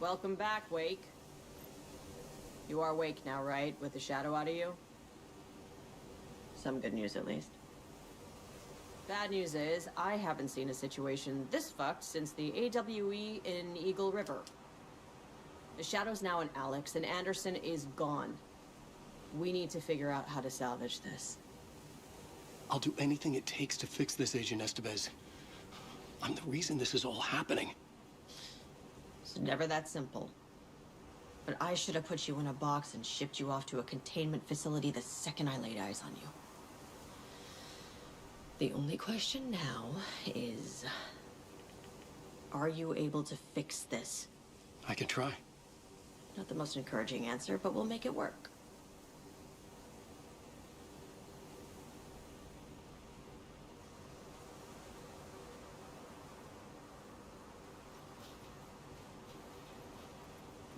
Welcome back, Wake. You are Wake now, right? With the shadow out of you? Some good news, at least. Bad news is, I haven't seen a situation this fucked since the AWE in Eagle River. The shadow's now in Alex, and Anderson is gone. We need to figure out how to salvage this. I'll do anything it takes to fix this, Agent Estevez. I'm the reason this is all happening. It's never that simple. But I should have put you in a box and shipped you off to a containment facility the second I laid eyes on you. The only question now is... are you able to fix this? I can try. Not the most encouraging answer, but we'll make it work.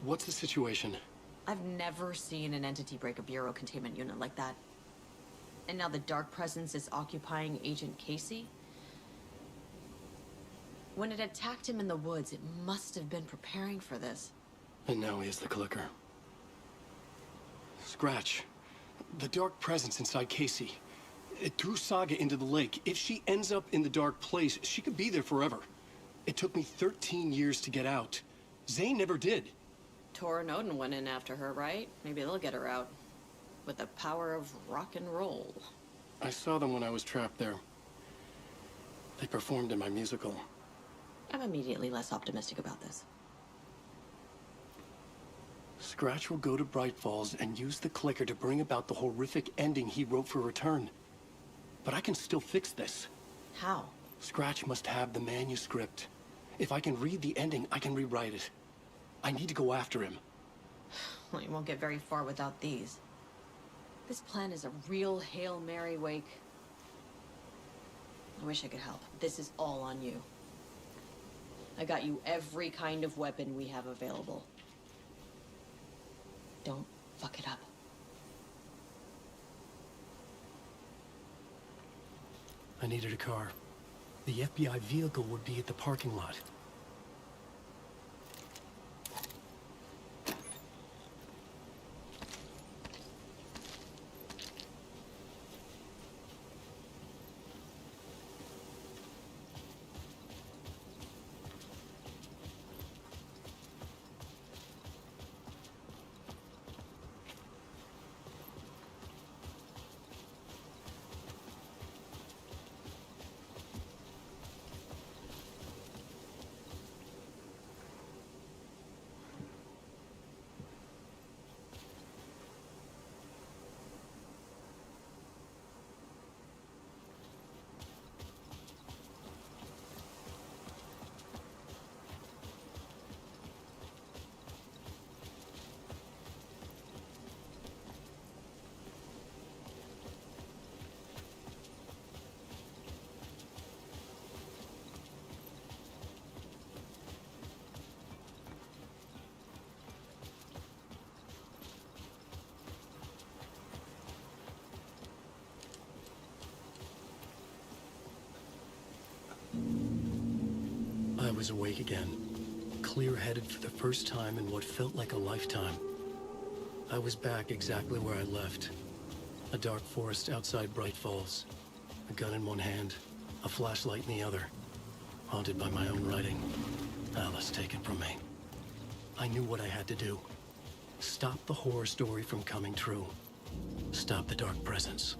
What's the situation? I've never seen an entity break a bureau containment unit like that. And now the dark presence is occupying Agent Casey? When it attacked him in the woods, it must have been preparing for this. And now he has the clicker. Scratch. The dark presence inside Casey. It threw Saga into the lake. If she ends up in the dark place, she could be there forever. It took me 13 years to get out. Zane never did. Tor and Odin went in after her, right? Maybe they'll get her out. With the power of rock and roll. I saw them when I was trapped there. They performed in my musical. I'm immediately less optimistic about this. Scratch will go to Bright Falls and use the clicker to bring about the horrific ending he wrote for Return. But I can still fix this. How? Scratch must have the manuscript. If I can read the ending, I can rewrite it. I need to go after him. Well, you won't get very far without these. This plan is a real Hail Mary, Wake. I wish I could help. This is all on you. I got you every kind of weapon we have available. Don't fuck it up. I needed a car. The FBI vehicle would be at the parking lot. I was awake again, clear-headed for the first time in what felt like a lifetime. I was back exactly where I left. A dark forest outside Bright Falls. A gun in one hand, a flashlight in the other. Haunted by my own writing. Alice taken from me. I knew what I had to do. Stop the horror story from coming true. Stop the dark presence.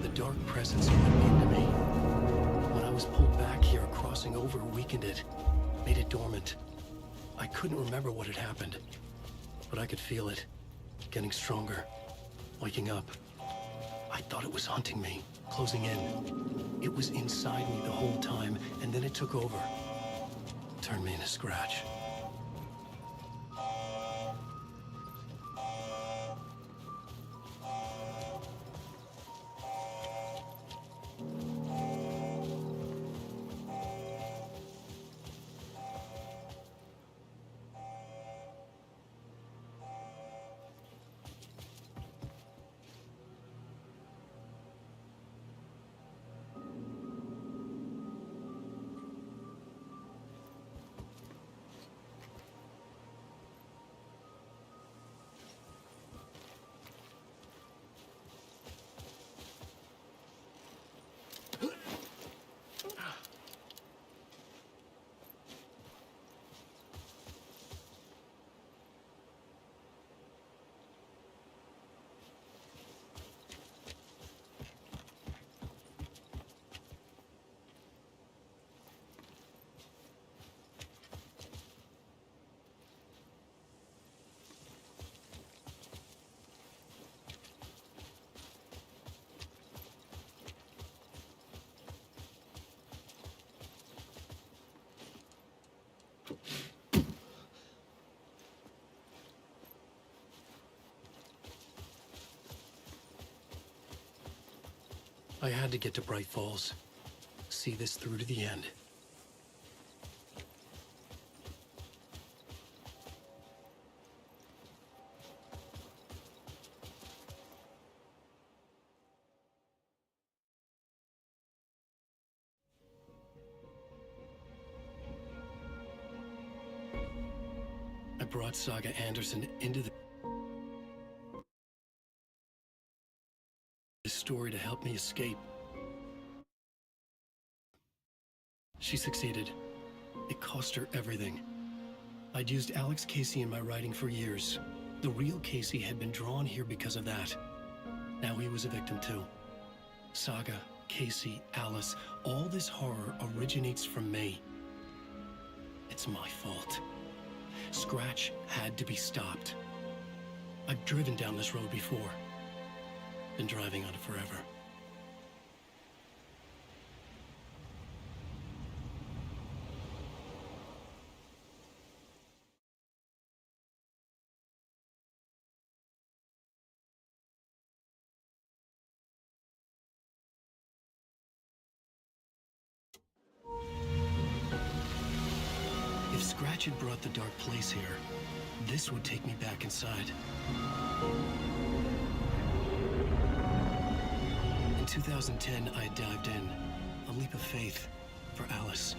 The dark presence went into me. When I was pulled back here, crossing over weakened it, made it dormant. I couldn't remember what had happened, but I could feel it, getting stronger, waking up. I thought it was hunting me, closing in. It was inside me the whole time, and then it took over. Turned me into Scratch. I had to get to Bright Falls. See this through to the end. I brought Saga Anderson into the story to help me escape. She succeeded. It cost her everything. I'd used Alex Casey in my writing for years. The real Casey had been drawn here because of that. Now he was a victim too. Saga, Casey, Alice, all this horror originates from me. It's my fault. Scratch had to be stopped. I've driven down this road before. Been driving on it forever. If Scratch had brought the dark place here, this would take me back inside. In 2010, I dived in, a leap of faith, for Alice,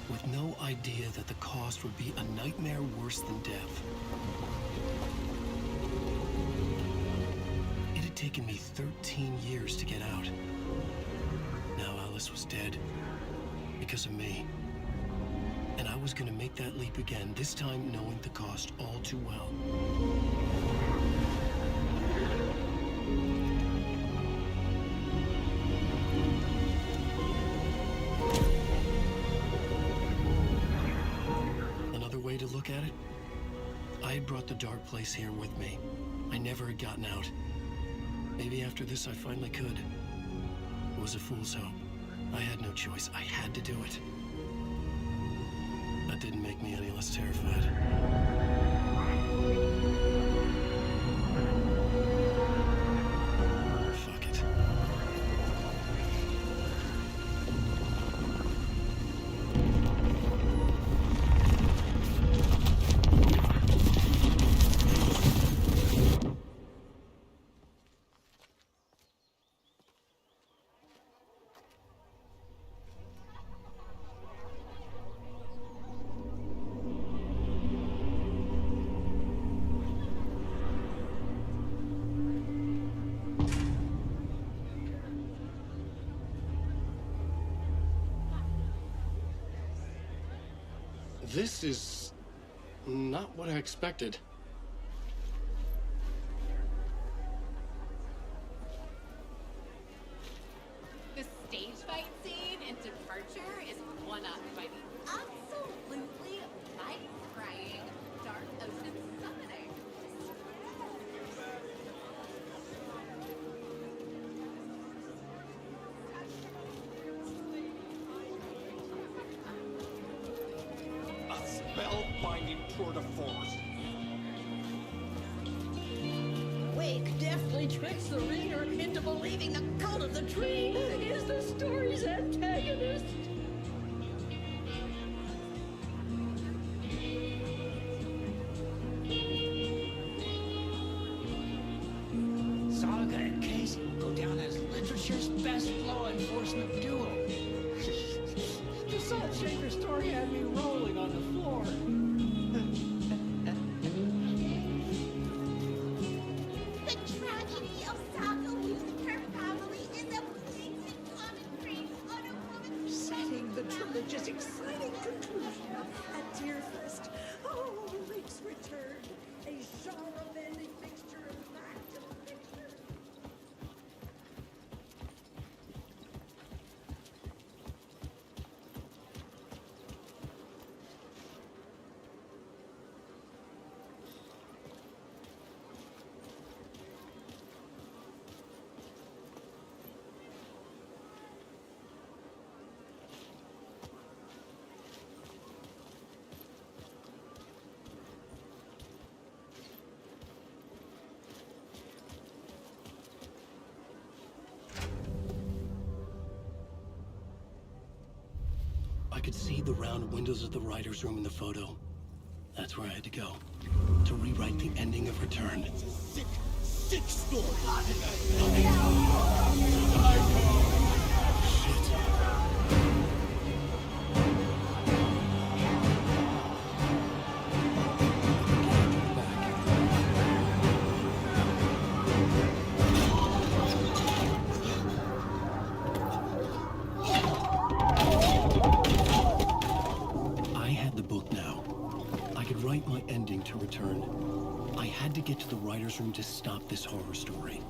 with no idea that the cost would be a nightmare worse than death. It had taken me 13 years to get out. Now Alice was dead, because of me. And I was gonna make that leap again, this time knowing the cost all too well. Another way to look at it, I had brought the dark place here with me. I never had gotten out. Maybe after this I finally could. It was a fool's hope. I had no choice. I had to do it. That didn't make me any less terrified. Fuck it. This is not what I expected. The stage fight scene in Departure is one-upped by the absolutely light-crying Dark Ocean summoning. A spellbinding tour de force. Wake deftly tricks the reader into believing the cult of the tree is the story's antagonist. Saga and Casey will go down as literature's best law enforcement duo. The Salt Shaker story had me rolling on the floor. The tragedy of Saga losing her family is a blatant commentary on a woman's Setting the trilogy's exciting conclusion at DEERFEST. Oh, Link's return. A genre-bending mixture of fact and fiction. I could see the round windows of the writer's room in the photo. That's where I had to go. To rewrite the ending of Return. Sick story. I had the book now. I could write my ending to Return. I had to get to the writer's room to stop this horror story.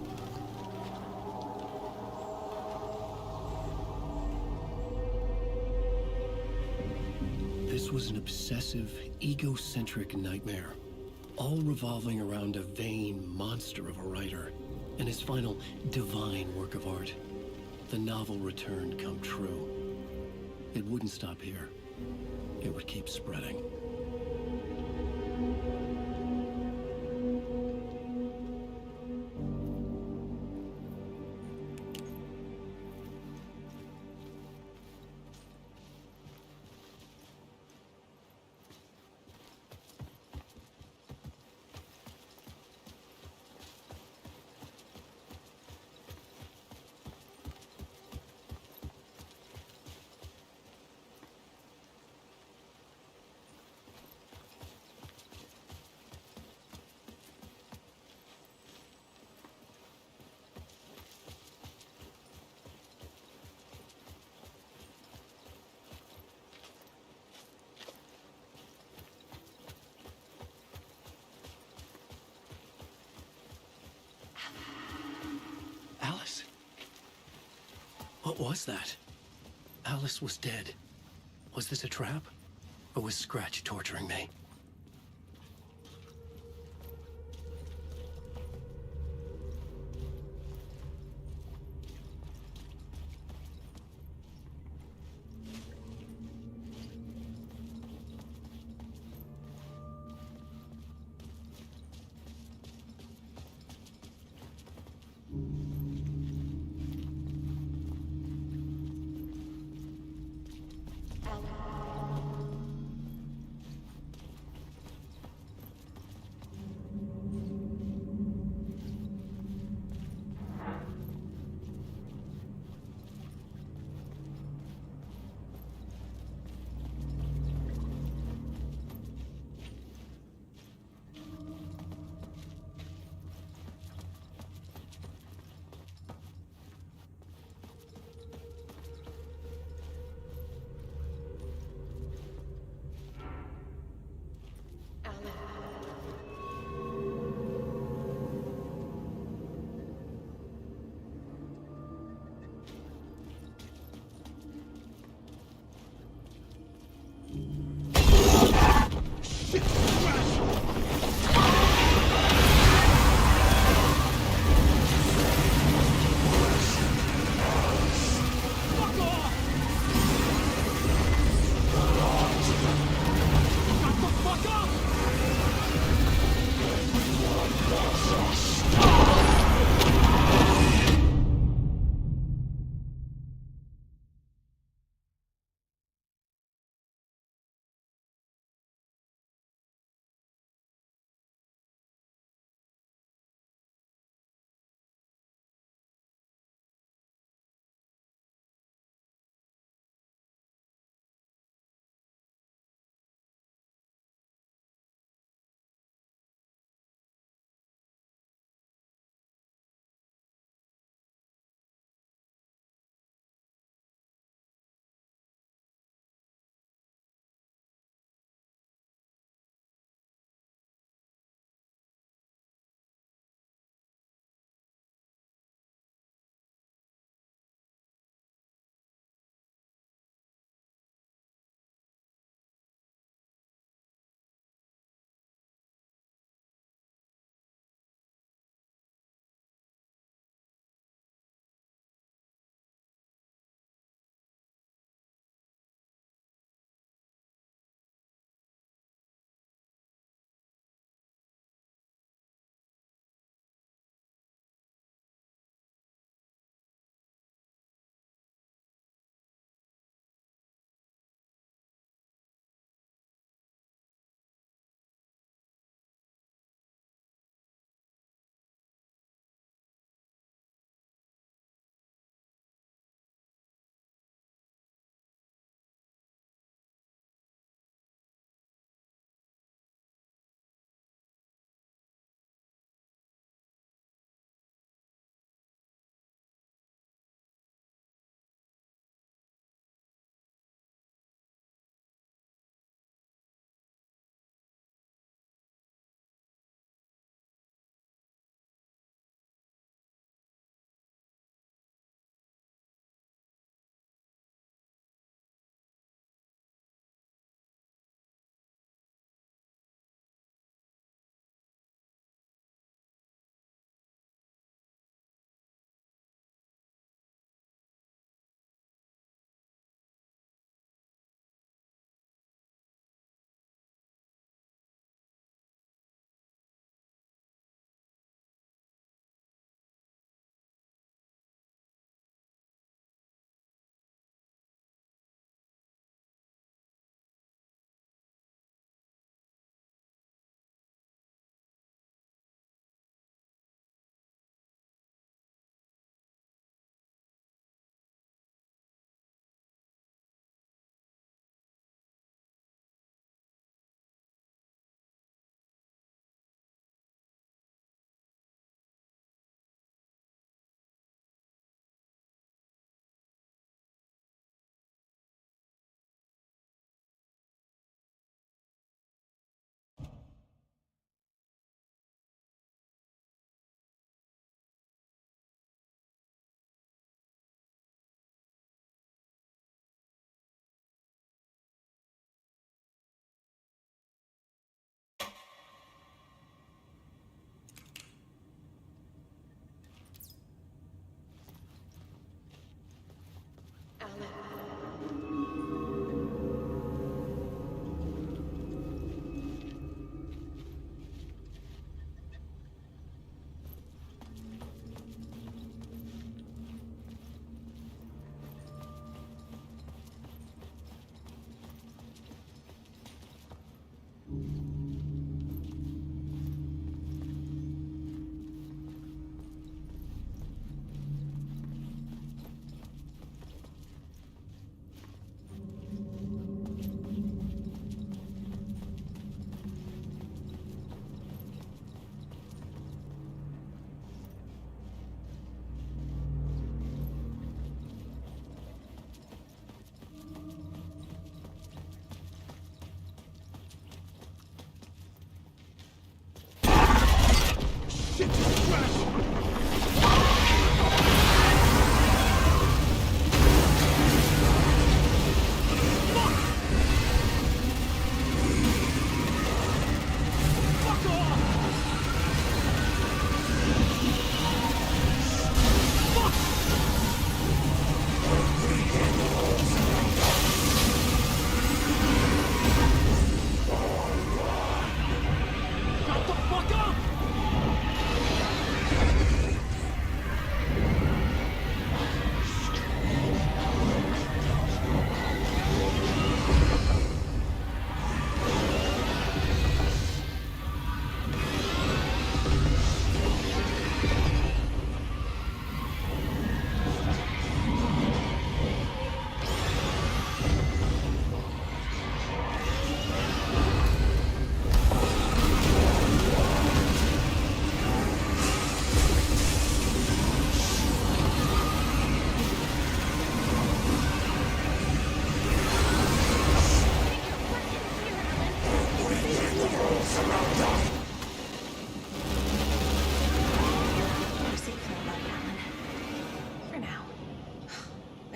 This was an obsessive, egocentric nightmare, all revolving around a vain monster of a writer and his final divine work of art. The novel Return come true. It wouldn't stop here. It would keep spreading. Alice? What was that? Alice was dead. Was this a trap? Or was Scratch torturing me?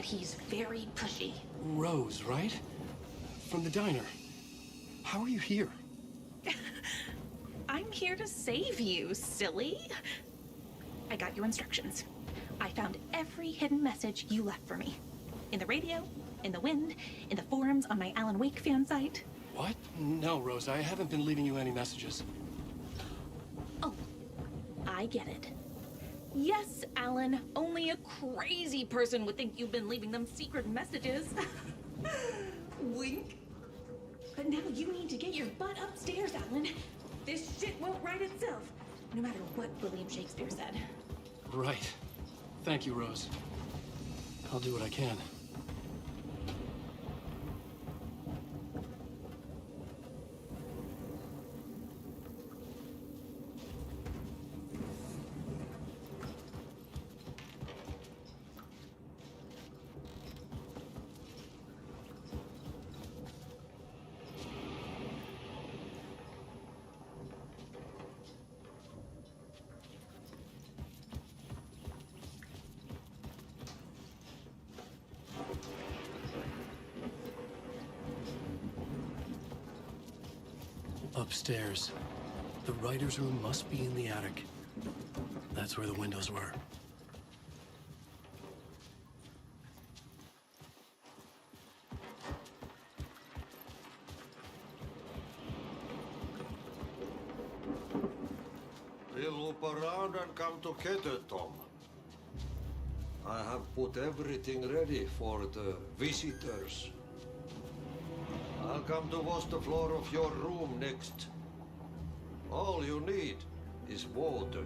he's very pushy. Rose, right? From the diner. How are you here? I'm here to save you, silly. I got your instructions. I found every hidden message you left for me. In the radio, in the wind, in the forums on my Alan Wake fan site. What? No, Rose, I haven't been leaving you any messages. Oh, I get it. Yes, Alan, only a crazy person would think you've been leaving them secret messages. Wink. But now you need to get your butt upstairs, Alan. This shit won't right itself, no matter what William Shakespeare said. Right. Thank you, Rose. I'll do what I can. Upstairs. The writer's room must be in the attic. That's where the windows were. We'll loop around and come together, Tom. I have put everything ready for the visitors. I'll come to wash the floor of your room next. All you need is water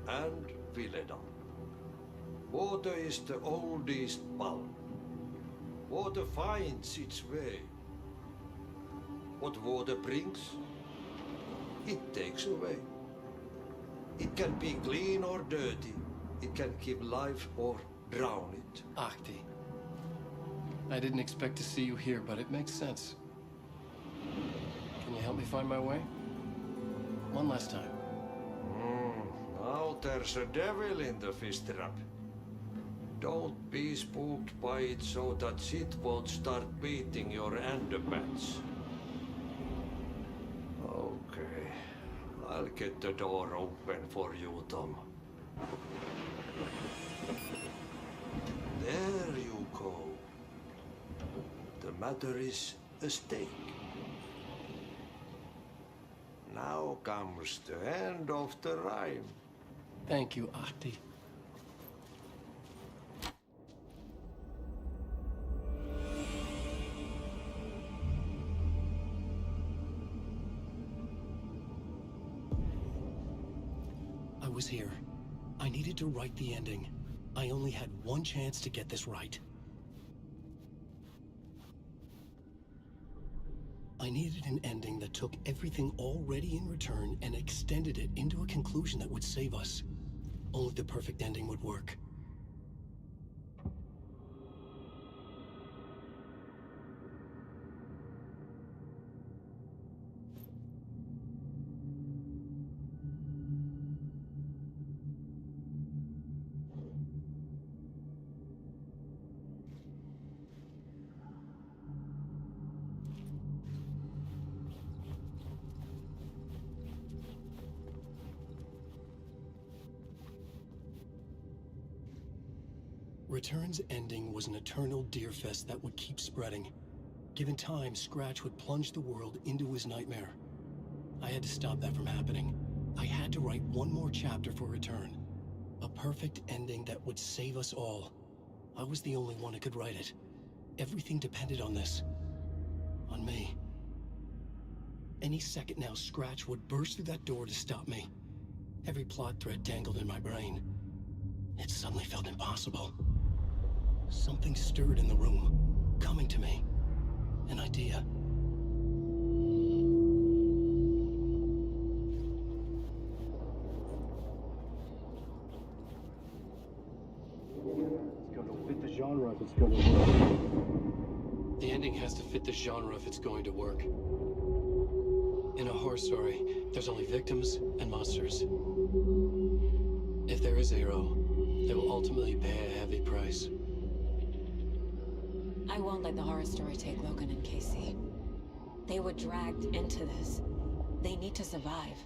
and Vileda. Water is the oldest bulb. Water finds its way. What water brings, it takes away. It can be clean or dirty. It can give life or drown it. Ahti. I didn't expect to see you here, but it makes sense. Can you help me find my way? One last time. Now there's a devil in the fish trap. Don't be spooked by it so that shit won't start beating your underpants. Okay. I'll get the door open for you, Tom. There you go. The matter is a stake. Now comes the end of the rhyme. Thank you, Ahti. I was here. I needed to write the ending. I only had one chance to get this right. I needed an ending that took everything already in return and extended it into a conclusion that would save us. Only the perfect ending would work. Return's ending was an eternal DEERFEST that would keep spreading. Given time, Scratch would plunge the world into his nightmare. I had to stop that from happening. I had to write one more chapter for Return. A perfect ending that would save us all. I was the only one who could write it. Everything depended on this. On me. Any second now, Scratch would burst through that door to stop me. Every plot thread dangled in my brain. It suddenly felt impossible. Something stirred in the room, coming to me. An idea. It's going to fit the genre if it's going to work. The ending has to fit the genre if it's going to work. In a horror story, there's only victims and monsters. If there is a hero, they will ultimately pay a heavy price. I won't let the horror story take Logan and Casey. They were dragged into this. They need to survive.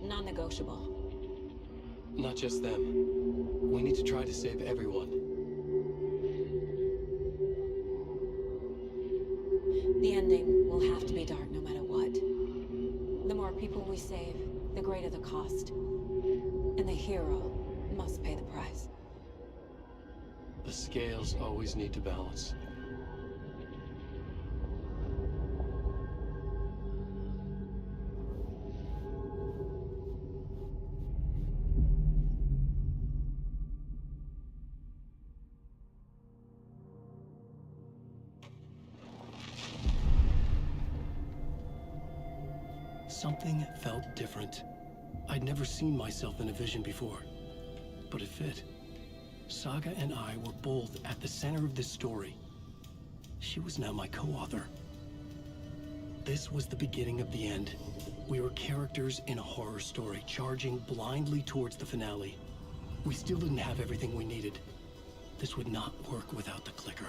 Non-negotiable. Not just them. We need to try to save everyone. The ending will have to be dark no matter what. The more people we save, the greater the cost. And the hero must pay the price. The scales always need to balance. Something felt different. I'd never seen myself in a vision before, but it fit. Saga and I were both at the center of this story. She was now my co-author. This was the beginning of the end. We were characters in a horror story, charging blindly towards the finale. We still didn't have everything we needed. This would not work without the clicker.